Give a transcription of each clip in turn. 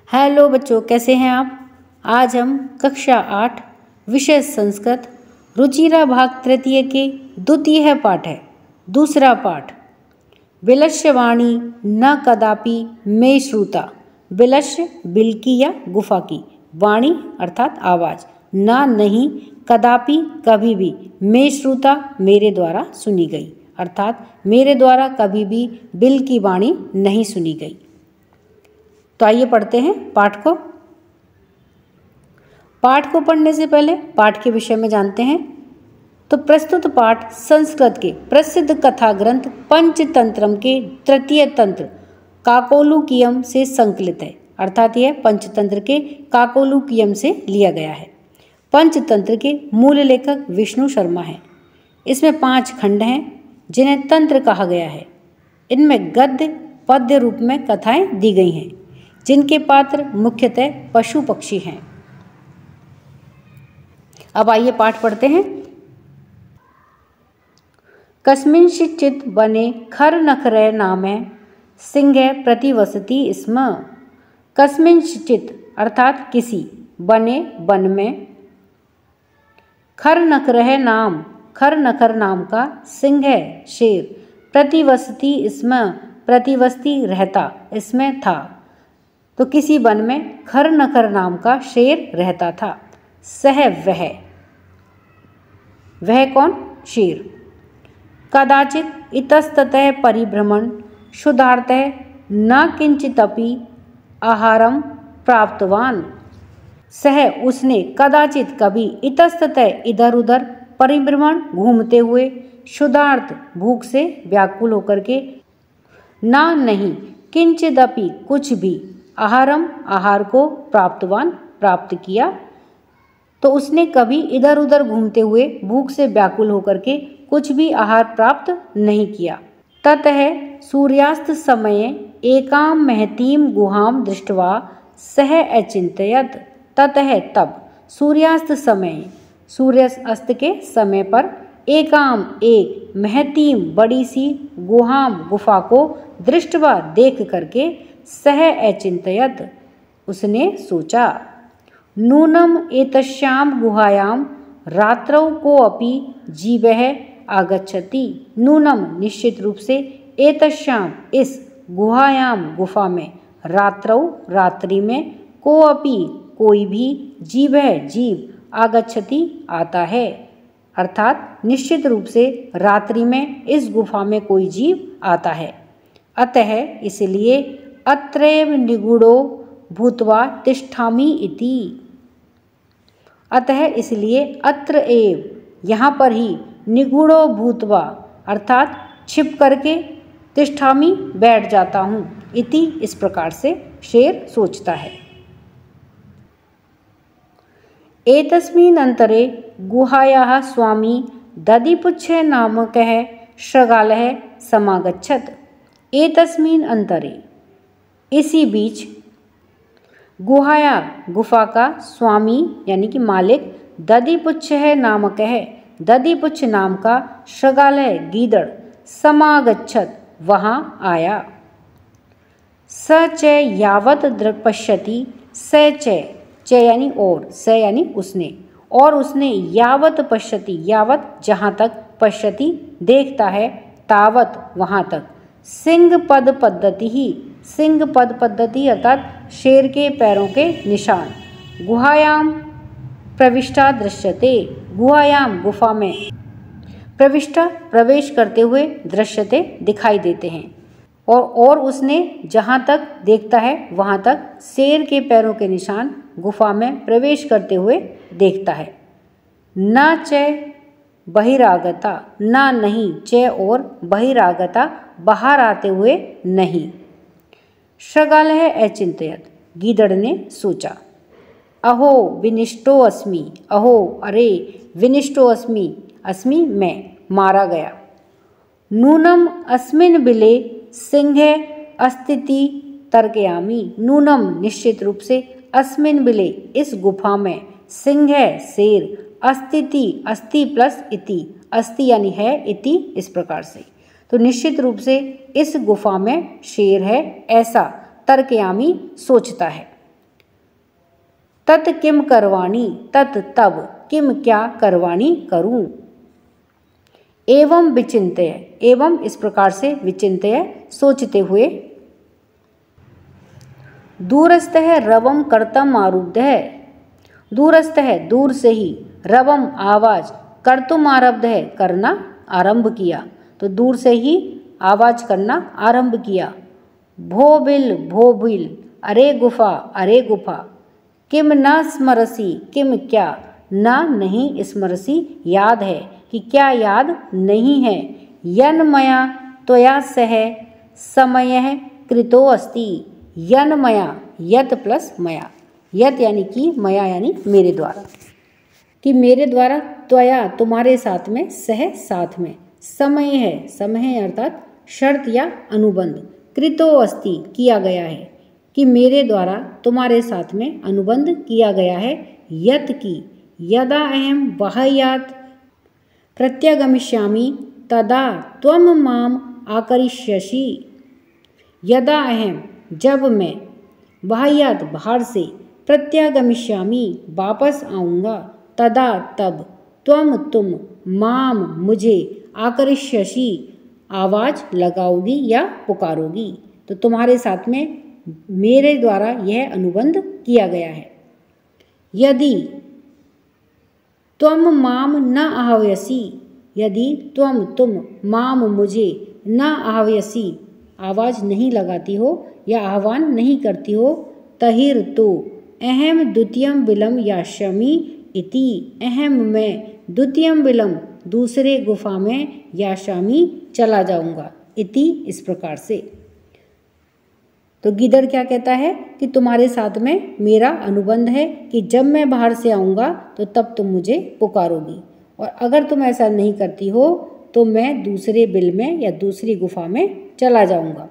Hello बच्चों, कैसे हैं आप। आज हम कक्षा 8 विषय संस्कृत रुचिरा भाग तृतीय के द्वितीय पाठ है। दूसरा पाठ विलस्यवाणी न कदापि मे श्रुता। विलस्य बिल की या गुफा की, वाणी अर्थात आवाज, ना नहीं, कदापि कभी भी, मे श्रुता मेरे द्वारा सुनी गई, अर्थात मेरे द्वारा कभी भी बिल की वाणी नहीं सुनी गई। तो आइए पढ़ते हैं पाठ को। पाठ को पढ़ने से पहले पाठ के विषय में जानते हैं। तो प्रस्तुत पाठ संस्कृत के प्रसिद्ध कथा ग्रंथ पंचतंत्रम के तृतीय तंत्र काकोलुकियम से संकलित है, अर्थात यह पंचतंत्र के काकोलुकियम से लिया गया है। पंचतंत्र के मूल लेखक विष्णु शर्मा हैं। इसमें 5 खंड हैं जिन्हें तंत्र कहा गया है। इनमें गद्य पद्य रूप में कथाएं दी गई हैं, जिनके पात्र मुख्यतः पशु पक्षी हैं। अब आइए पाठ पढ़ते हैं। कस्मिंश्चित् वने खरनखरय नामे सिंह प्रतिवसति स्म। कस्मिंश्चित् अर्थात किसी, वने वन में, खरनखरय नाम खरनखर नाम का, सिंह शेर, प्रतिवसति स्म प्रतिवसति रहता, इसमें था। तो किसी वन में खरनखर नाम का शेर रहता था। सह वह कौन, शेर। कदाचित इतस्ततः परिभ्रमण शुद्धार्थः न किंचिदपि आहारम प्राप्तवान। सह उसने, कदाचित कभी, इतस्ततः इधर उधर, परिभ्रमण घूमते हुए, शुद्धार्थ भूख से व्याकुल होकर के, ना नहीं, किंचिदपि कुछ भी, आहारम आहार को, प्राप्तवान प्राप्त किया। तो उसने कभी इधर उधर घूमते हुए भूख से व्याकुल होकर के कुछ भी आहार प्राप्त नहीं किया। ततः सूर्यास्त समये एकाम महतीम गुहाम दृष्ट्वा सह अचिंतयत। ततः तब, सूर्यास्त समय, सूर्य अस्त के समय पर, एकाम एक, महतीम बड़ी सी, गुहाम गुफा को, दृष्ट्वा देख करके, सह अचिंतयत उसने सोचा, नूनम एतस्याम गुहायाम रात्रौ कोऽपि जीवः आगच्छति। नूनम निश्चित रूप से, एतस्याम इस, गुहायाम गुफा में, रात्रौ रात्रि में, कोऽपि कोई भी, जीवः जीव, आगच्छति आता है, अर्थात निश्चित रूप से रात्रि में इस गुफा में कोई जीव आता है। अतः इसलिए अत्रैव निगूढ़ो भूत्वा तिष्ठामि इति। अतः इसलिए अत्र एव, यहाँ पर ही, निगूढ़ो भूत्वा अर्थात छिप करके, तिष्ठामि बैठ जाता हूँ, इति इस प्रकार से शेर सोचता है। एतस्मिन् अंतरे गुहायाः स्वामी दधिपुच्छ नामकः शृगालः समागच्छत्। एतस्मिन् अंतरे, इसी बीच, गुहाया गुफा का, स्वामी यानी कि मालिक, दधिपुच्छ नामक है, दधिपुच्छ नाम का, शृगालय गीदड़, समागच्छत वहाँ आया। स च यावत पश्यति, स च यानी और, स यानी उसने, और उसने, यावत पश्यति यावत जहाँ तक, पश्यति देखता है, तावत वहाँ तक, सिंह पद पद्धति ही, सिंह पद पद्धति अर्थात शेर के पैरों के निशान, गुहायाम प्रविष्टा दृश्यते, गुहायाम गुफा में, प्रविष्टा प्रवेश करते हुए, दृश्यते दिखाई देते हैं। और उसने जहाँ तक देखता है वहाँ तक शेर के पैरों के निशान गुफा में प्रवेश करते हुए देखता है। न च बहिरागता, ना नहीं, च और, बहिरागता बाहर आते हुए नहीं। शृगालः अचिंतयत, गीदड़ ने सोचा, अहो विनिष्टो अस्मि, अहो अरे, विनिष्टो अस्मि, अस्मि मैं, मारा गया। नूनम अस्मिन् बिले सिंह अस्तिति तर्कयामि। नूनम निश्चित रूप से, अस्मिन् बिले इस गुफा में, सिंह शेर, अस्तिति अस्ति प्लस इति, अस्ति यानी है, इति इस प्रकार से। तो निश्चित रूप से इस गुफा में शेर है, ऐसा तर्कयामी सोचता है। तत् किम करवाणी, तत् तब, किम क्या, करवाणी करूं। एवं विचिंतय, एवं इस प्रकार से, विचिंतय सोचते हुए। दूरस्थः रवम कर्तम आरुद्ध है, दूरस्थ है दूर से ही, रवम आवाज, कर्तुम आरब्ध है करना आरंभ किया, तो दूर से ही आवाज करना आरंभ किया। भोबिल, अरे गुफा, अरे गुफा। किम न स्मरसी, किम क्या, न नहीं स्मरसी याद है, कि क्या याद नहीं है। यन मया त्वया सह समय कृतो अस्ति, यन मया, यत प्लस मया, यत यानी कि, मया यानी मेरे द्वारा, कि मेरे द्वारा, त्वया तुम्हारे साथ में, सह साथ में, समय है, समय है अर्थात शर्त या अनुबंध, कृतो अस्ति किया गया है, कि मेरे द्वारा तुम्हारे साथ में अनुबंध किया गया है। यत की, यदा अहम बाह्यात् प्रत्यागमिष्यामि तदा त्वम माम आकरिष्यसि, यदा अहम जब मैं, बाह्यात् बाहर से, प्रत्यागमिष्यामि वापस आऊँगा, तदा तब, त्वम तुम, माम मुझे, आकरिष्यसि आवाज लगाओगी या पुकारोगी, तो तुम्हारे साथ में मेरे द्वारा यह अनुबंध किया गया है। यदि त्वम माम न आह्वयसि, यदि त्वम तुम, माम मुझे, न आह्वयसि आवाज नहीं लगाती हो या आह्वान नहीं करती हो, तहिर तो अहम द्वितीयम विलम यास्यामि इति, अहम मैं द्वितीयम विलम दूसरे गुफा में, यास्यामि चला जाऊंगा, इति इस प्रकार से। तो गिदड़ क्या कहता है कि तुम्हारे साथ में मेरा अनुबंध है कि जब मैं बाहर से आऊँगा तो तब तुम मुझे पुकारोगी, और अगर तुम ऐसा नहीं करती हो तो मैं दूसरे बिल में या दूसरी गुफा में चला जाऊँगा।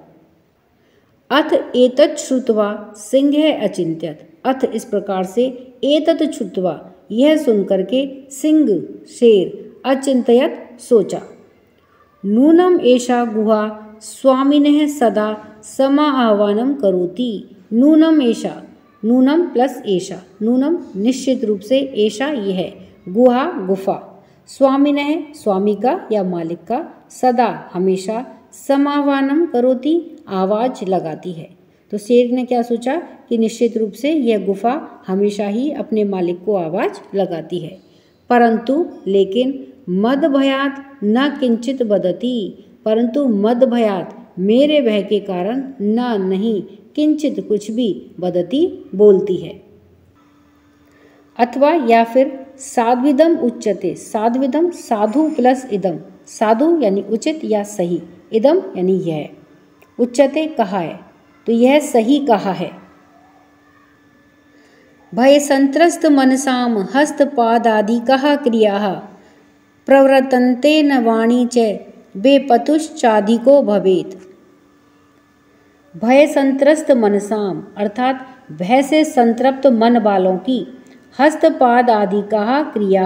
अथ एतत् श्रुत्वा सिंह अचिंत्यत, अथ इस प्रकार से, एतत् श्रुत्वा यह सुन करके, सिंह शेर, अचिंत्यत सोचा। नूनम एषा गुहा स्वामिनः सदा समा आह्वानम करोति, नूनम एषा, नूनम प्लस एषा, नूनम निश्चित रूप से, एषा यह, गुहा गुफा, स्वामिनः स्वामी का या मालिक का, सदा हमेशा, समाह्वानम करोति आवाज लगाती है। तो शेर ने क्या सोचा कि निश्चित रूप से यह गुफा हमेशा ही अपने मालिक को आवाज लगाती है, परंतु लेकिन मद भयात न किंचित बदती, परंतु मद भयात मेरे भय के कारण, न नहीं, किंचित कुछ भी, बदती बोलती है। अथवा या फिर साध्विदम उच्यते, साध्विदम साधु प्लस इदम, साधु यानी उचित या सही, इदम यानी यह, उच्यते कहा है, तो यह सही कहा है। भय संत्रस्त मनसाम हस्तपादादि कहा क्रिया प्रवर्तन्ते न वाणी च बेपतुश्चाधिको भवेत। भय संत्रस्त मनसाम अर्थात भय से संतृप्त मन वालों की, हस्तपाद आदि कहा क्रिया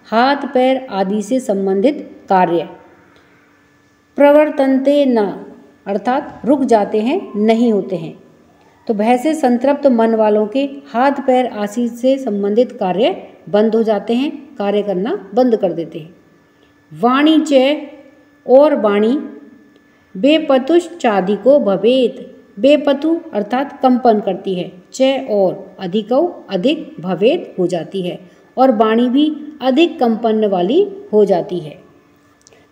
हाथ पैर आदि से संबंधित कार्य, प्रवर्तन्ते न अर्थात रुक जाते हैं, नहीं होते हैं। तो भय से संतृप्त मन वालों के हाथ पैर आदि से संबंधित कार्य बंद हो जाते हैं, कार्य करना बंद कर देते हैं। वाणी च और वाणी, बेपतुश्चाधिको भवेत, बेपतु अर्थात कंपन करती है, च और अधिकौ अधिक, भवेत हो जाती है, और वाणी भी अधिक कंपन वाली हो जाती है।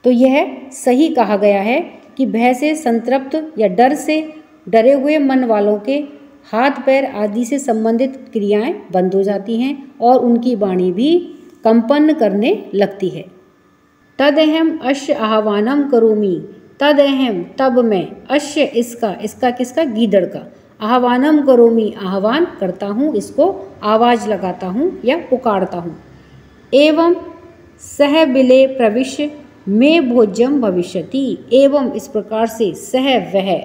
तो यह सही कहा गया है कि भय से संतृप्त या डर से डरे हुए मन वालों के हाथ पैर आदि से संबंधित क्रियाएं बंद हो जाती हैं और उनकी वाणी भी कंपन करने लगती है। तदहम अश्य आह्वानम करोमि, तदहम तब मैं, अश्य इसका, इसका किसका, गीदड़ का, आह्वानम करोमि आह्वान करता हूँ, इसको आवाज लगाता हूँ या पुकारता हूँ। एवं सह बिले प्रविश्य में भोज्यम भविष्यति, एवं इस प्रकार से, सह वह,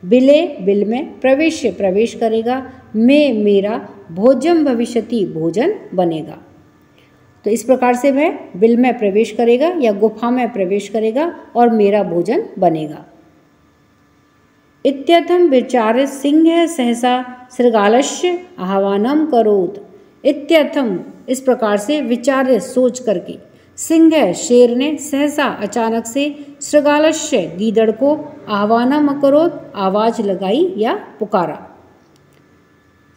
बिले बिल में, प्रविश्य प्रवेश करेगा, में मेरा, भोज्यम भविष्यति भोजन बनेगा। तो इस प्रकार से वह बिल में प्रवेश करेगा या गुफा में प्रवेश करेगा और मेरा भोजन बनेगा। इत्यथम विचार्य सिंह सहसा शृगालस्य आह्वानम करोत, इत्यर्थम इस प्रकार से विचार्य सोच करके सिंह शेर ने सहसा अचानक से शृगालस्य गीदड़ को आह्वानम अकरोत् आवाज लगाई या पुकारा।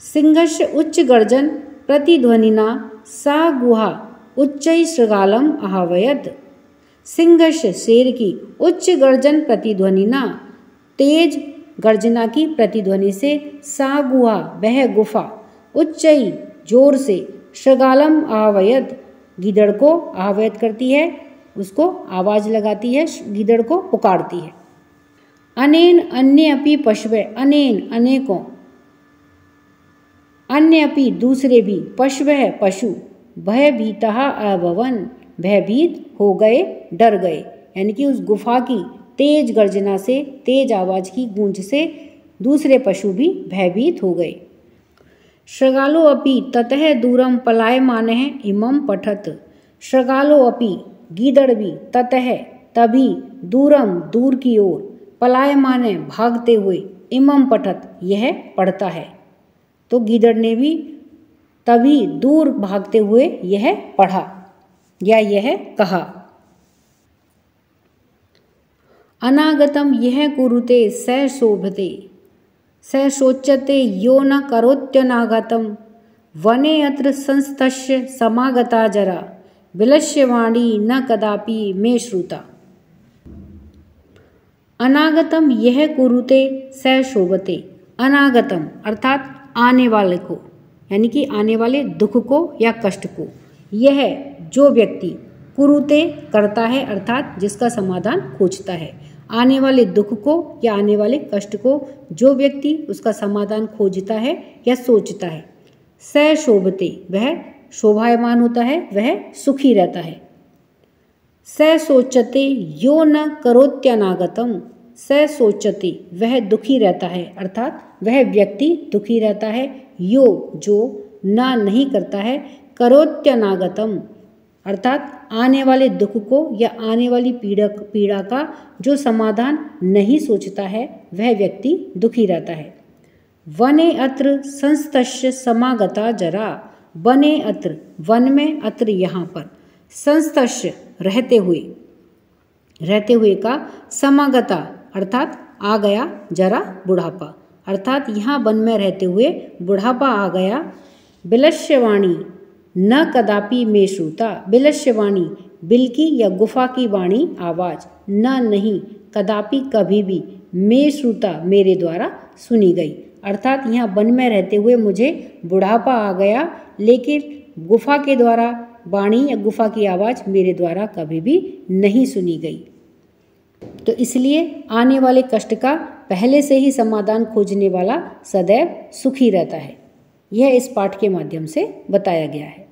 सिंहस्य उच्च गर्जन प्रतिध्वनिना सा गुहा उच्चै शृगालम आह्वयत। सिंहस्य शेर की उच्च गर्जन प्रतिध्वनिना तेज गर्जना की प्रतिध्वनि से सा गुहा वह गुफा उच्चई जोर से शृगालम आह्वयत गीदड़ को आह्वयत करती है, उसको आवाज लगाती है, गीदड़ को पुकारती है। अनेन अन्य अपि पशवे अनेन अनेकों अन्य अपि दूसरे भी पशवः पशु भयभीतः अभवन भयभीत हो गए, डर गए, यानी कि उस गुफा की तेज गर्जना से, तेज आवाज की गूंज से दूसरे पशु भी भयभीत हो गए। शृगालो अपि ततः दूरम पलायमानः इमं पठत। शृगालो अपि गीदड़ भी ततः तभी दूरम दूर की ओर पलायमान भागते हुए इमं पठत यह पढ़ता है। तो गीदड़ ने भी तभी दूर भागते हुए यह पढ़ा या यह कहा। अनागतम यह कुरुते स शोभते स शोच्यते यो न करोत्यनागतम वने अत्र संस्तस्य समागता जरा विलस्यवाणी न कदापि मे श्रुता। अनागतम यह कुरुते स शोभते, अनागतम अर्थात आने वाले को, यानी कि आने वाले दुख को या कष्ट को, यह जो व्यक्ति कुरुते करता है अर्थात जिसका समाधान खोजता है, आने वाले दुख को या आने वाले कष्ट को जो व्यक्ति उसका समाधान खोजता है या सोचता है, स शोभते वह शोभायमान होता है, वह सुखी रहता है। स सोचते यो न करोत्यनागतम, स सोचते वह दुखी रहता है अर्थात वह व्यक्ति दुखी रहता है, यो जो ना नहीं करता है, करोत्यनागतम अर्थात आने वाले दुख को या आने वाली पीड़ा का जो समाधान नहीं सोचता है वह व्यक्ति दुखी रहता है। वने अत्र संस्तस्य समागता जरा, वने अत्र वन में, अत्र यहाँ पर, संस्तस्य रहते हुए का समागता अर्थात आ गया, जरा बुढ़ापा अर्थात यहाँ वन में रहते हुए बुढ़ापा आ गया। बिलस्यवाणी न कदापि में श्रुता, बिलस्यवाणी बिल की या गुफा की वाणी आवाज, न नहीं, कदापि कभी भी, में श्रुता मेरे द्वारा सुनी गई अर्थात यहाँ वन में रहते हुए मुझे बुढ़ापा आ गया, लेकिन गुफा के द्वारा वाणी या गुफा की आवाज़ मेरे द्वारा कभी भी नहीं सुनी गई। तो इसलिए आने वाले कष्ट का पहले से ही समाधान खोजने वाला सदैव सुखी रहता है। यह इस पाठ के माध्यम से बताया गया है।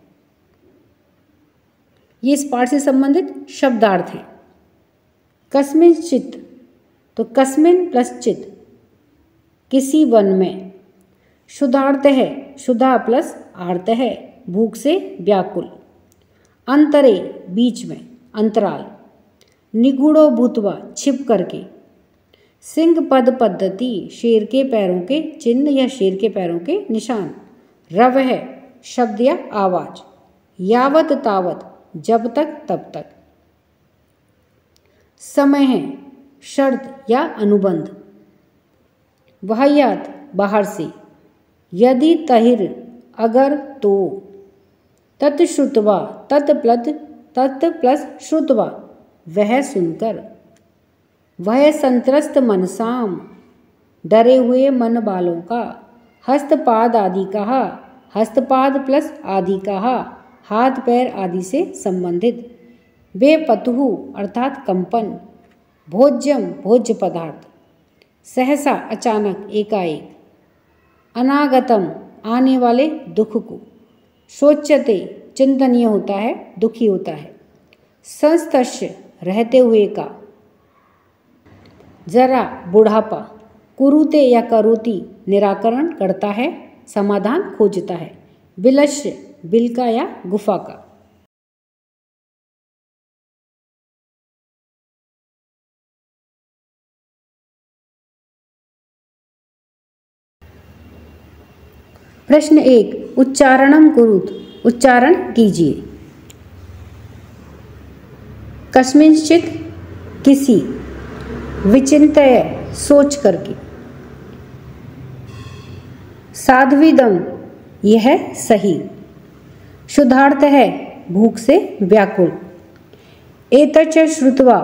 ये इस पाठ से संबंधित शब्दार्थ हैं। कस्मिन चित, तो कस्मिन प्लस चित किसी वन में, शुद्धार्थ है, शुद्धा प्लस आर्त है भूख से व्याकुल, अंतरे बीच में, अंतराल, निगूढ़ो भूतवा छिप करके, सिंह पद पद्धति शेर के पैरों के चिन्ह या शेर के पैरों के निशान, रव है शब्द या आवाज, यावत तावत जब तक तब तक, समय है शर्त या अनुबंध, वाह्यात बाहर से, यदि तहिर अगर तो, तत्श्रुतवा तत् प्लस श्रुतवा वह सुनकर, वह संत्रस्त मनसाम डरे हुए मन वालों का, हस्तपाद आदि कहा, हस्तपाद प्लस आदि कहा हाथ पैर आदि से संबंधित, वे पतुहु अर्थात कंपन, भोज्यम भोज्य पदार्थ, सहसा अचानक एकाएक, अनागतम आने वाले दुख को, शोच्यते चिंतनीय होता है, दुखी होता है, संस्तस्य रहते हुए का, जरा बुढ़ापा, कुरुते या करोति निराकरण करता है, समाधान खोजता है, विलस्य बिल का या गुफा का। प्रश्न 1, उच्चारणम कुरुत, उच्चारण कीजिए। कस्मिंश्चित, किसी, विचिन्तय, सोच करके, साध्विदम, यह सही, क्षुधार्तः, भूख से व्याकुल, एतच्च श्रुत्वा,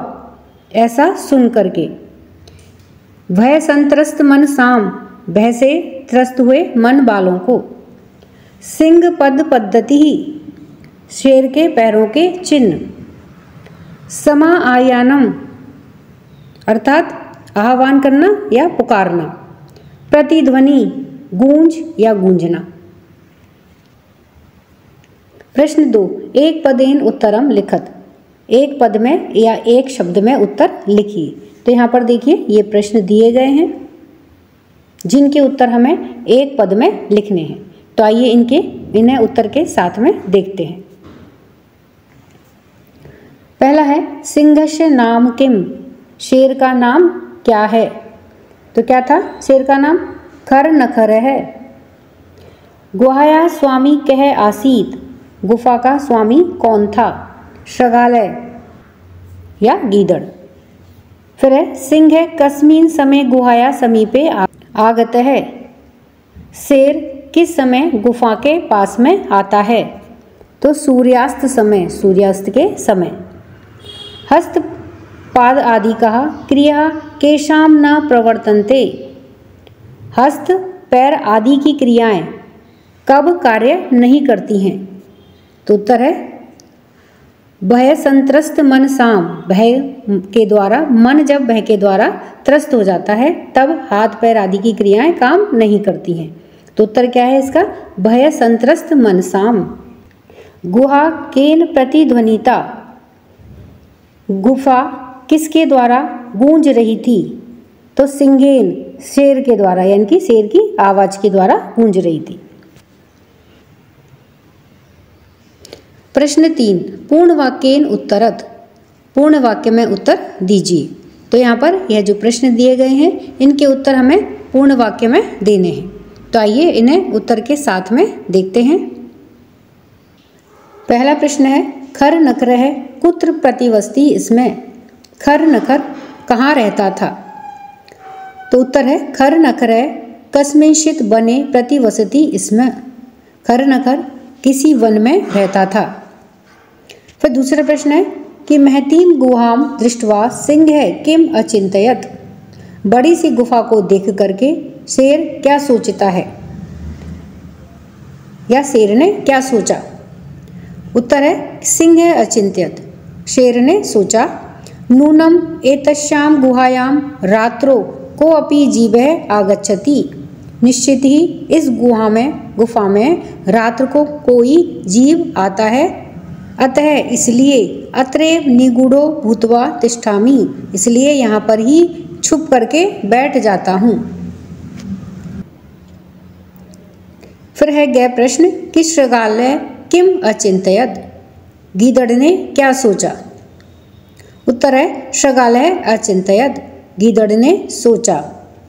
ऐसा सुन करके, भय संत्रस्त मन साम, भय से त्रस्त हुए मन वालों को, सिंह पद पद्धति, शेर के पैरों के चिन्ह, समा आयानम, अर्थात आह्वान करना या पुकारना, प्रतिध्वनि, गूंज या गूंजना। प्रश्न 2, एक पदेन उत्तरम लिखत, एक पद में या एक शब्द में उत्तर लिखिए। तो यहाँ पर देखिए ये प्रश्न दिए गए हैं जिनके उत्तर हमें एक पद में लिखने हैं। तो आइए इन्हें उत्तर के साथ में देखते हैं। पहला है सिंहस्य नाम किम, शेर का नाम क्या है? तो क्या था शेर का नाम? खर नखर है। गुहाया स्वामी कह आसीत, गुफा का स्वामी कौन था? शृगालय या गीदड़। फिर है सिंह है कस्मिन समय गुहाया समीपे आगत है, शेर किस समय गुफा के पास में आता है? तो सूर्यास्त समय, सूर्यास्त के समय। हस्त पाद आदि कहा, क्रिया केशाम न प्रवर्तन्ते, हस्त पैर आदि की क्रियाएं कब कार्य नहीं करती हैं? तो उत्तर है भय संत्रस्त मन साम, भय के द्वारा, मन जब भय के द्वारा त्रस्त हो जाता है तब हाथ पैर आदि की क्रियाएं काम नहीं करती हैं। तो उत्तर क्या है इसका? भय संत्रस्त मन साम। गुहा केन प्रतिध्वनिता, गुफा किसके द्वारा गूंज रही थी? तो सिंहेन, शेर के द्वारा, यानी कि शेर की आवाज के द्वारा गूंज रही थी। प्रश्न 3, पूर्ण वाक्येन उत्तरत, पूर्ण वाक्य में उत्तर दीजिए। तो यहाँ पर यह जो प्रश्न दिए गए हैं इनके उत्तर हमें पूर्ण वाक्य में देने हैं। तो आइए इन्हें उत्तर के साथ में देखते हैं। पहला प्रश्न है खर नखर है कुत्र प्रतिवस्ती इसमें, खर नखर कहाँ रहता था? तो उत्तर है खर नखर है कस्मिंश्चित वने प्रतिवसति इसमें, खर नखर किसी वन में रहता था। फिर दूसरा प्रश्न है कि महतीम गुहाम दृष्टवा सिंह है किम अचिंतयत, बड़ी सी गुफा को देख करके शेर क्या सोचता है या शेर ने क्या सोचा? उत्तर है सिंह है अचिंत्यत, शेर ने सोचा। नूनम एतस्याम गुहायाम रात्रो को अपि जीवः आगच्छति, निश्चित ही इस गुफा में रात्र को कोई जीव आता है। अतः इसलिए अत्रैव निगूढ़ो भूत्वा तिष्ठामि, इसलिए यहाँ पर ही छुप करके बैठ जाता हूँ। फिर है गै प्रश्न कि शृगालय किम अचिंतयत, गीदड़ ने क्या सोचा? उत्तर है शृगालय अचिंतयत, गीदड़ ने सोचा।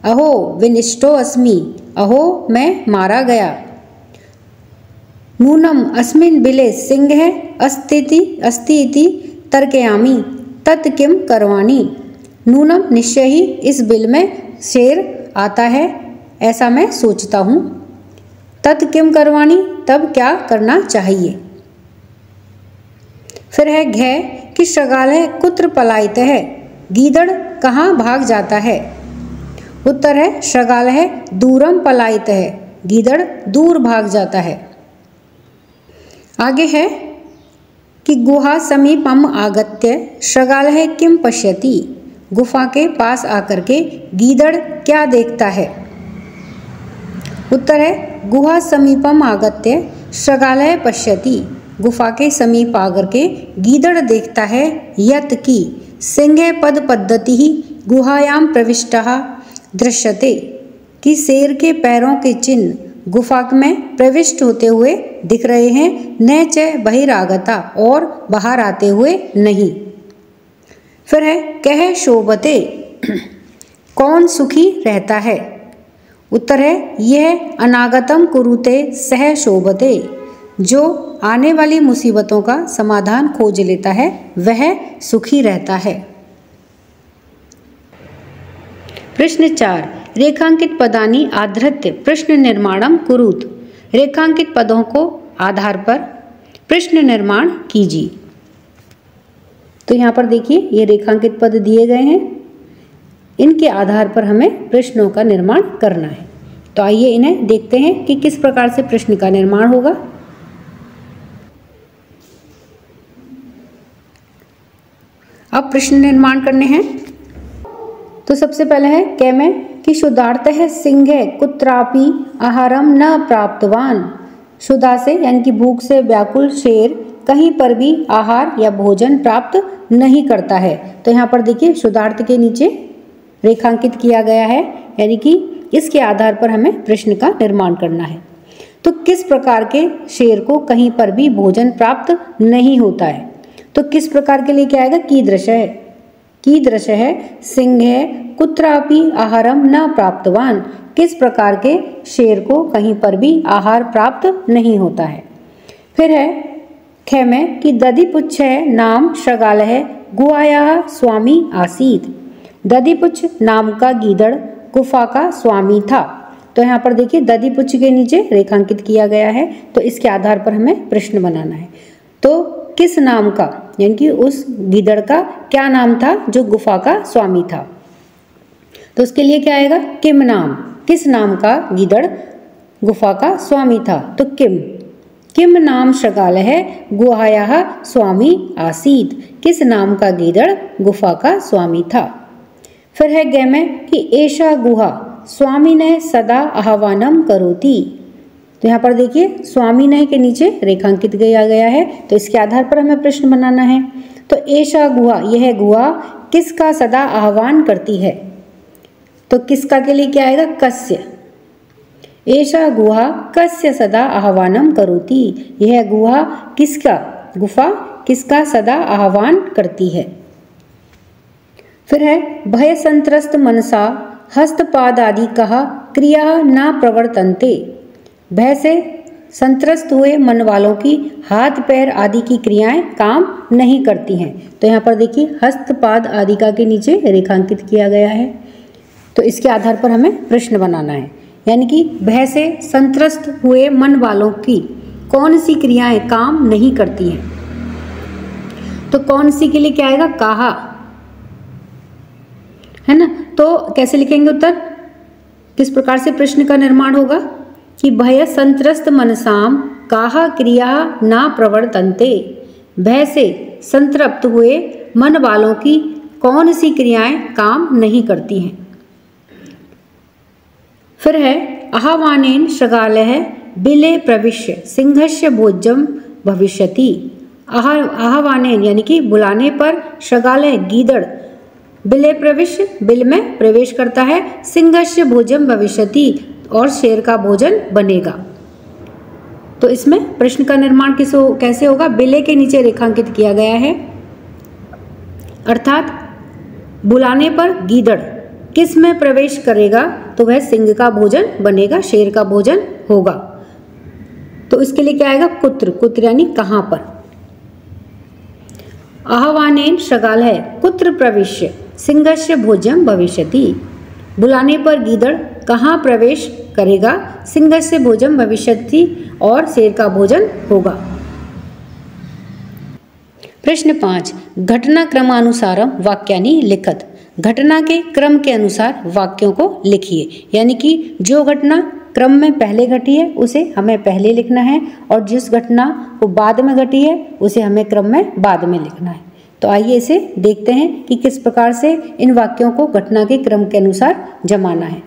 अहो विनिष्टो अस्मि, अहो मैं मारा गया। नूनम अस्मिन् बिले सिंह है अस्ति इति तर्कयामि, तत् किम करवाणि, नूनम निश्चय ही इस बिल में शेर आता है ऐसा मैं सोचता हूँ। तत् किम करवाणि, तब क्या करना चाहिए? फिर है घै कि शृगालय कुत्र पलायित है, गीदड़ कहाँ भाग जाता है? उत्तर है शृगालय दूरम पलायित है, गीदड़ दूर भाग जाता है। आगे है कि गुहा समीपम आगत्य शृगालय किम पश्यति, गुफा के पास आकर के गीदड़ क्या देखता है? उत्तर है गुहा समीपम आगत्य शृगालय पश्यति, गुफा के समीप आकर के गीदड़ देखता है यत की सिंह पद पद्धति ही गुहायाम प्रविष्टः दृश्यते, कि शेर के पैरों के चिन्ह गुफा में प्रविष्ट होते हुए दिख रहे हैं, न च बहिरागता, और बाहर आते हुए नहीं। फिर है कह शोभते, कौन सुखी रहता है? उत्तर है यह अनागतम कुरुते सह शोभते, जो आने वाली मुसीबतों का समाधान खोज लेता है वह सुखी रहता है। प्रश्न 4, रेखांकित पदानि आधृत्य प्रश्न निर्माणम कुरुत। रेखांकित पदों को आधार पर प्रश्न निर्माण कीजिए। तो यहाँ पर देखिए ये रेखांकित पद दिए गए हैं, इनके आधार पर हमें प्रश्नों का निर्माण करना है। तो आइए इन्हें देखते हैं कि किस प्रकार से प्रश्न का निर्माण होगा। अब प्रश्न निर्माण करने हैं। तो सबसे पहले है कैमे कि शुद्धार्थः सिंह कुत्रापि आहारम न प्राप्तवान। शुदा से यानी कि भूख से व्याकुल शेर कहीं पर भी आहार या भोजन प्राप्त नहीं करता है। तो यहाँ पर देखिए शुद्धार्थ के नीचे रेखांकित किया गया है, यानी कि इसके आधार पर हमें प्रश्न का निर्माण करना है। तो किस प्रकार के शेर को कहीं पर भी भोजन प्राप्त नहीं होता है। तो किस प्रकार के लिए क्या आएगा, कीदृश है। कीदृश है सिंह कुत्रापि आहारम न प्राप्तवान, किस प्रकार के शेर को कहीं पर भी आहार प्राप्त नहीं होता है। फिर है खेमे कि दधिपुच्छ नाम शृगालः गुहायाः स्वामी आसीत्। दधिपुच्छ नाम का गीदड़ गुफा का स्वामी था। तो यहाँ पर देखिए दधिपुच्छ के नीचे रेखांकित किया गया है, तो इसके आधार पर हमें प्रश्न बनाना है। तो किस नाम का, यानी कि उस गीदड़ का क्या नाम था जो गुफा का स्वामी था। तो उसके लिए क्या आएगा, किम नाम, किस नाम का गीदड़ गुफा का स्वामी था। तो किम नाम शृगालः गुहायाः स्वामी आसीत्, किस नाम का गीदड़ गुफा का स्वामी था। फिर है गे में कि एषा गुहा स्वामिनः सदा आह्वानम करोति। तो यहाँ पर देखिए स्वामिनः के नीचे रेखांकित किया गया है, तो इसके आधार पर हमें प्रश्न बनाना है। तो एषा गुहा, यह गुहा किसका सदा आह्वान करती है। तो किसका के लिए क्या आएगा, कस्य। एषा गुहा कस्य सदा आह्वानम करोति, यह गुहा किसका, गुफा किसका सदा आह्वान करती है। फिर है भय संत्रस्त मनसा हस्तपाद आदि कहा क्रिया न प्रवर्तन्ते। भय से संत्रस्त हुए मन वालों की हाथ पैर आदि की क्रियाएं काम नहीं करती हैं। तो यहाँ पर देखिए हस्तपाद आदि का के नीचे रेखांकित किया गया है, तो इसके आधार पर हमें प्रश्न बनाना है। यानी कि भय से संत्रस्त हुए मन वालों की कौन सी क्रियाएं काम नहीं करती हैं। तो कौन सी के लिए क्या आएगा, कहा, है ना। तो कैसे लिखेंगे उत्तर, किस प्रकार से प्रश्न का निर्माण होगा कि भय संत्रस्त मनसाम काहा क्रिया ना प्रवर्तन्ते। भय से संतृप्त हुए मन वालों की कौन सी क्रियाएं काम नहीं करती हैं। फिर है आह्वानेन शृगालः बिले प्रविश्य सिंहस्य भोज्यम भविष्यति। आह्वानेन यानी कि बुलाने पर शृगालः गीदड़ बिले प्रविश्य, बिल में प्रवेश करता है, सिंहस्य भोजन भविष्यति और शेर का भोजन बनेगा। तो इसमें प्रश्न का निर्माण कैसे होगा, बिले के नीचे रेखांकित किया गया है, अर्थात बुलाने पर गीदड़ किस में प्रवेश करेगा तो वह सिंह का भोजन बनेगा, शेर का भोजन होगा। तो इसके लिए क्या आएगा, कुत्र, कुत्र यानी कहां पर। आह्वानेन शृगालः कुत्र प्रविश्य सिंहस्य भोज्यम भविष्यति। बुलाने पर गीदड़ कहाँ प्रवेश करेगा, सिंहस्य भोजन भविष्यति और शेर का भोजन होगा। प्रश्न 5 घटना क्रमानुसारम वाक्यानि लिखत। घटना के क्रम के अनुसार वाक्यों को लिखिए। यानी कि जो घटना क्रम में पहले घटी है उसे हमें पहले लिखना है, और जिस घटना को बाद में घटी है उसे हमें क्रम में बाद में लिखना है। तो आइए इसे देखते हैं कि किस प्रकार से इन वाक्यों को घटना के क्रम के अनुसार जमाना है।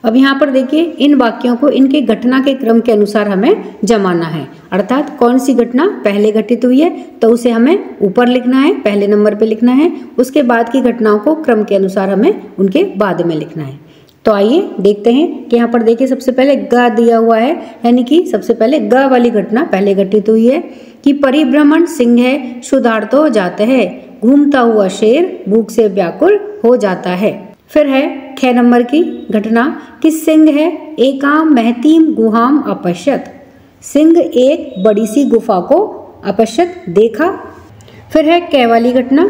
अब यहाँ पर देखिए इन वाक्यों को इनके घटना के क्रम के अनुसार हमें जमाना है, अर्थात कौन सी घटना पहले घटित हुई है तो उसे हमें ऊपर लिखना है, पहले नंबर पे लिखना है, उसके बाद की घटनाओं को क्रम के अनुसार हमें उनके बाद में लिखना है। तो आइए देखते हैं कि यहाँ पर देखिए सबसे पहले ग दिया हुआ है, यानी कि सबसे पहले ग वाली घटना पहले घटित हुई है कि परिभ्रमण सिंह शुद्धार्थो जाते हैं। घूमता हुआ शेर भूख से व्याकुल हो जाता है। फिर है 6 नंबर की घटना कि सिंह है एकाम महतीम गुहाम अपश्यत। सिंह एक बड़ी सी गुफा को अपश्यत देखा। फिर है कै वाली घटना,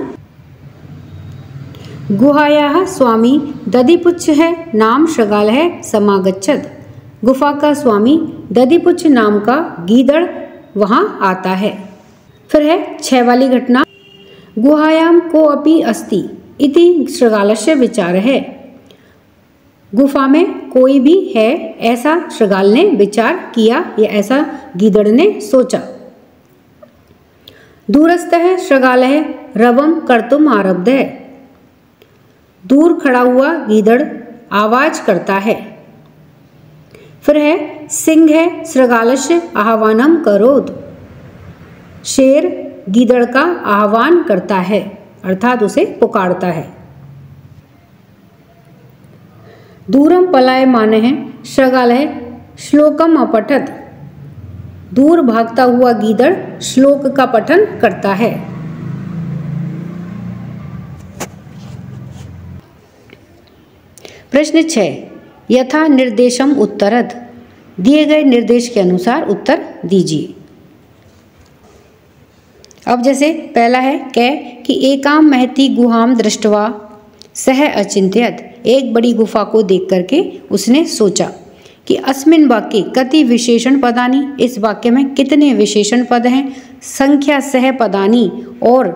गुहायाः स्वामी दधिपुच्छ है नाम शृगाल है समागच्छत। गुफा का स्वामी दधिपुच्छ नाम का गीदड़ वहां आता है। फिर है 6 वाली घटना, गुहायाम को अपि अस्ति इति शृगालस्य विचार है। गुफा में कोई भी है ऐसा शृगाल ने विचार किया या ऐसा गीदड़ ने सोचा। दूरस्थ है शृगाल है रवम कर्तुम आरब्ध है। दूर खड़ा हुआ गीदड़ आवाज करता है। फिर है सिंह है शृगालस्य आह्वानम करोद। शेर गीदड़ का आह्वान करता है अर्थात उसे पुकारता है। दूरम पलायमान है शृगाल है श्लोकम अपठत। दूर भागता हुआ गीदड़ श्लोक का पठन करता है। प्रश्न 6, यथा निर्देशम उत्तरत। दिए गए निर्देश के अनुसार उत्तर दीजिए। अब जैसे पहला है कि एकाम महती गुहाम दृष्टवा सह अचिंत्यत। एक बड़ी गुफा को देख करके उसने सोचा कि अस्मिन वाक्ये कति विशेषण पदानी। इस वाक्य में कितने विशेषण पद हैं। संख्या सह पदानी और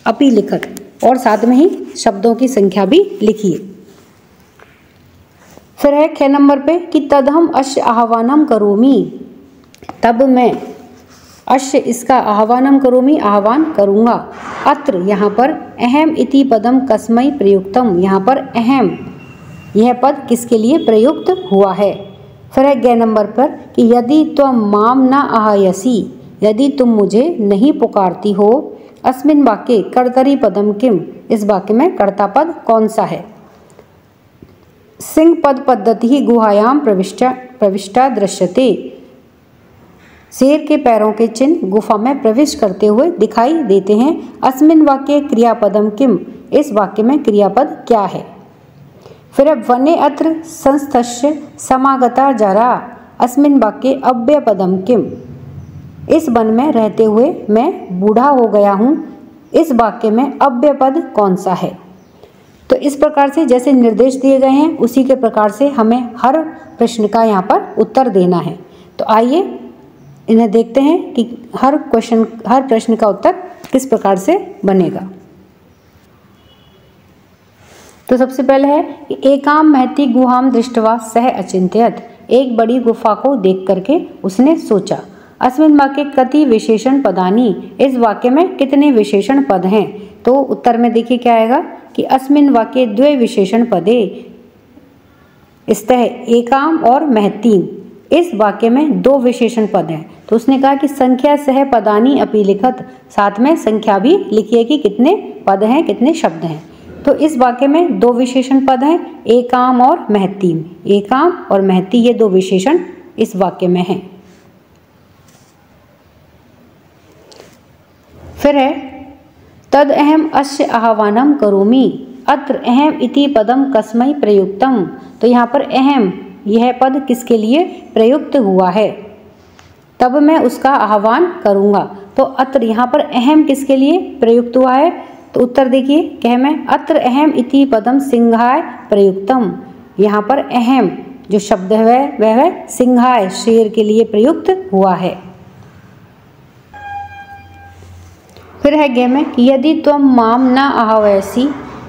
अपि लिखत, और साथ में ही शब्दों की संख्या भी लिखिए। फिर है 6 नंबर पे कि तदहम अश्य आह्वानम करोमि। तब मैं अश्य इसका आह्वानम करोमि आह्वान करूँगा। अत्र यहाँ पर अहम इति पदम कस्मै प्रयुक्तम। यहाँ पर अहम यह पद किसके लिए प्रयुक्त हुआ है। फिर है 11 नंबर पर कि यदि त्वम माम न आहयसी। यदि तुम मुझे नहीं पुकारती हो। अस्मिन वाक्ये कर्तरी पदम किम। इस वाक्य में कर्ता पद कौन सा है। सिंह पद पद्धति ही गुहायाम प्रविष्टा दृश्यते। शेर के पैरों के चिन्ह गुफा में प्रवेश करते हुए दिखाई देते हैं। अस्मिन वाक्ये क्रियापदम किम। इस वाक्य में क्रियापद क्या है। फिर अब वने अत्र संस्थस्य समागता जरा। अस्मिन वाक्ये अव्ययपदम किम। इस वन में रहते हुए मैं बूढ़ा हो गया हूँ। इस वाक्य में अव्ययपद कौन सा है। तो इस प्रकार से जैसे निर्देश दिए गए हैं उसी के प्रकार से हमें हर प्रश्न का यहाँ पर उत्तर देना है। तो आइए इन्हें देखते हैं कि हर प्रश्न का उत्तर किस प्रकार से बनेगा। तो सबसे पहले है कि एकाम महती गुहाम दृष्टवा सह अचिंत्यत। एक बड़ी गुफा को देख करके उसने सोचा। अस्मिन वाक्ये कति विशेषण पदानी। इस वाक्य में कितने विशेषण पद हैं। तो उत्तर में देखिए क्या आएगा कि अस्मिन वाक्ये द्वे विशेषण पदे स्तः एकाम और महतीम। इस वाक्य में 2 विशेषण पद हैं। तो उसने कहा कि संख्या सह पदानी अपि लिखत। साथ में संख्या भी लिखिए कि कितने पद हैं कितने शब्द हैं। तो इस वाक्य में 2 विशेषण पद हैं एकाम और महतीम। एकाम और महती ये 2 विशेषण इस वाक्य में हैं। फिर है तद अहम अस्य आह्वानम करोमि। अत्र अहम इति पदम कस्मै प्रयुक्तम। तो यहाँ पर अहम यह पद किसके लिए प्रयुक्त हुआ है। तब मैं उसका आह्वान करूँगा। तो अत्र यहाँ पर अहम किसके लिए प्रयुक्त हुआ है। तो उत्तर देखिए कह में अत्र अहम इति पदम सिंहाय प्रयुक्तम। यहाँ पर अहम जो शब्द है वह सिंहाय शेर के लिए प्रयुक्त हुआ है। फिर है गे में कि यदि त्वम माम न आहवयसी।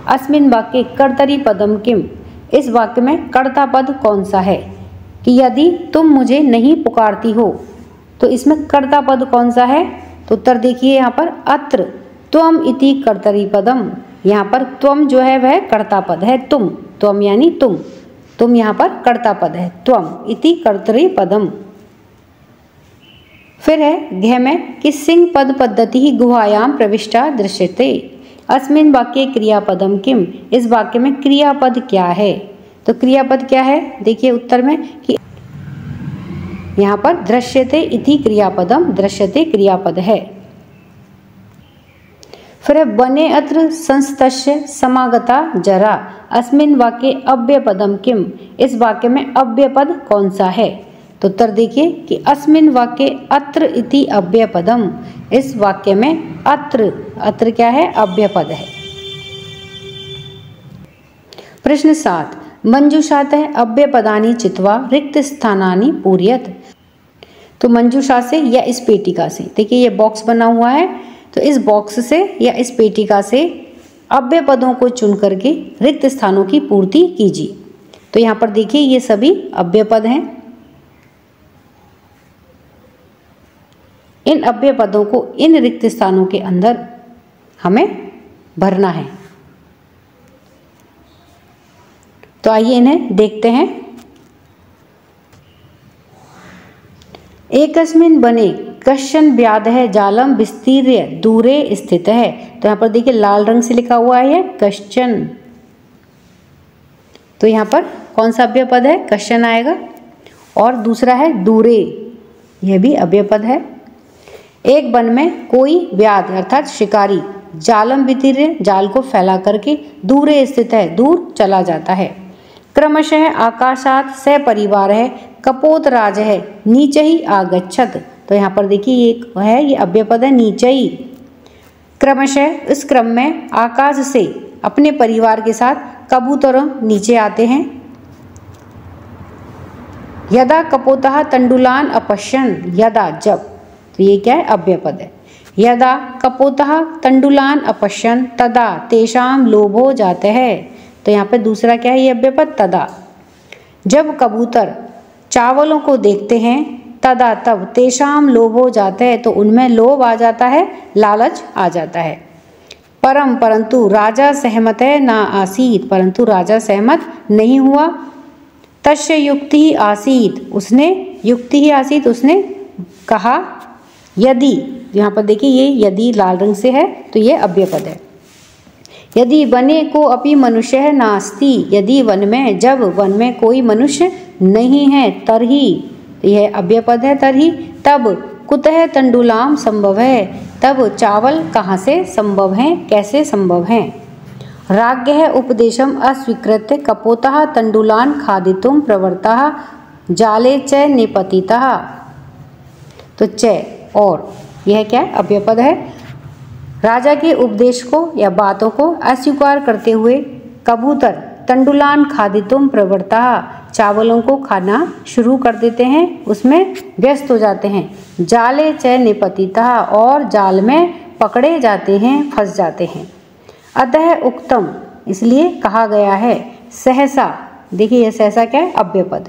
अस्मिन वाक्ये कर्तरी पदम किम। इस वाक्य में कर्ता पद कौन सा है कि यदि तुम मुझे नहीं पुकारती हो। तो इसमें कर्ता पद कौन सा है। तो उत्तर देखिए यहाँ पर अत्र त्वम इति कर्तरी पदम। यहाँ पर त्वम जो है वह कर्ता पद है। त्वम यानी तुम यहाँ पर कर्ता पद है। त्वम इति कर्तरी पदम। फिर है घ में कि सिंह पद पद्धति ही गुहायाम प्रविष्टा दृश्यते। अस्मिन वाक्ये क्रियापदम किम। इस वाक्य में क्रियापद क्या है। तो क्रियापद क्या है देखिए उत्तर में कि यहाँ पर दृश्यते इति क्रियापदम। दृश्यते क्रियापद है। फिर है बने अत्र संस्तस्य समागता जरा अस्मिन् वाक्ये अव्ययपदम किम, इस वाक्य में अव्ययपद कौन सा है? तो उत्तर देखिए कि अस्मिन् वाक्ये अत्र इति अव्ययपदम, इस वाक्य में अत्र क्या है? अव्ययपद है। प्रश्न 7 मंजूषातः अव्ययपदानि चित्वा रिक्त स्थानानि पूरयत। तो मंजूषा से या इस पेटिका से, देखिए ये बॉक्स बना हुआ है, तो इस बॉक्स से या इस पेटिका से अव्ययपदों को चुन करके रिक्त स्थानों की पूर्ति कीजिए। तो यहाँ पर देखिए ये सभी अव्ययपद हैं। इन अव्ययपदों को इन रिक्त स्थानों के अंदर हमें भरना है। तो आइए इन्हें देखते हैं। एकस्मिन् बने कश्चन व्याधः जालम विस्तीर्य दूरे स्थित है। तो यहाँ पर देखिए लाल रंग से लिखा हुआ है कश्चन। तो यहाँ पर कौन सा अव्ययपद है? कश्चन आएगा। और दूसरा है दूरे, यह भी अव्ययपद है। एक वन में कोई व्याध अर्थात शिकारी जालम वितीर्य जाल को फैला करके दूरे स्थित है, दूर चला जाता है। क्रमशः आकाशात स परिवार है कपोतराज है नीचे ही आगच्छत। तो यहाँ पर देखिए ये है, ये अव्ययपद है नीचे ही। क्रमशः इस क्रम में आकाश से अपने परिवार के साथ कबूतर नीचे आते हैं। यदा कपोतः तंडुलान अपश्यन, यदा जब, तो ये क्या है? अव्ययपद है। यदा कपोतः तंडुलान अपश्यन तदा तेषाम लोभो जाते हैं। तो यहाँ पे दूसरा क्या है? ये अव्ययपद तदा। जब कबूतर चावलों को देखते हैं तदा तब तेषाम लोभो जाते हैं, तो उनमें लोभ आ जाता है, लालच आ जाता है। परंतु राजा सहमत है ना आसीत, परंतु राजा सहमत नहीं हुआ। तस्य युक्ति ही आसीत, उसने युक्ति ही आसीत, उसने कहा यदि, यहाँ पर देखिए ये यदि लाल रंग से है तो ये अव्ययपद है। यदि वने को अपि मनुष्य नास्ति, यदि वन में, जब वन में कोई मनुष्य नहीं है, तरही, यह अव्ययपद है तरही। तब कुतः तंडुलाम संभव है, तब चावल कहाँ से संभव हैं, कैसे संभव हैं। राज्ञः उपदेशम अस्वीकृत्य कपोतः तंडुलान खादितुम प्रवृत्तः जाले च निपतितः। तो च और यह क्या है? अव्ययपद है। राजा के उपदेश को या बातों को अस्वीकार करते हुए कबूतर तंडुलान खादितुम प्रवृत्तः, चावलों को खाना शुरू कर देते हैं, उसमें व्यस्त हो जाते हैं। जाले च निपतितः, और जाल में पकड़े जाते हैं, फंस जाते हैं। अतः उक्तम, इसलिए कहा गया है। सहसा, देखिए यह सहसा क्या है? अव्ययपद।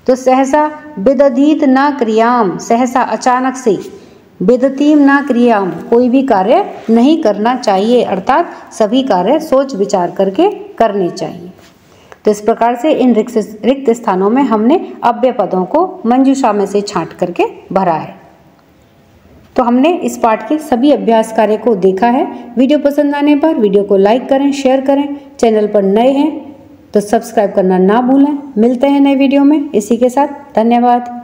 तो सहसा विदधीत न क्रियाम, सहसा अचानक से, विदतीम न क्रियाम, कोई भी कार्य नहीं करना चाहिए, अर्थात सभी कार्य सोच विचार करके करने चाहिए। तो इस प्रकार से इन रिक्त स्थानों में हमने अव्ययपदों को मंजूषा में से छांट करके भरा है। तो हमने इस पाठ के सभी अभ्यास कार्य को देखा है। वीडियो पसंद आने पर वीडियो को लाइक करें, शेयर करें। चैनल पर नए हैं तो सब्सक्राइब करना ना भूलें। मिलते हैं नए वीडियो में। इसी के साथ धन्यवाद।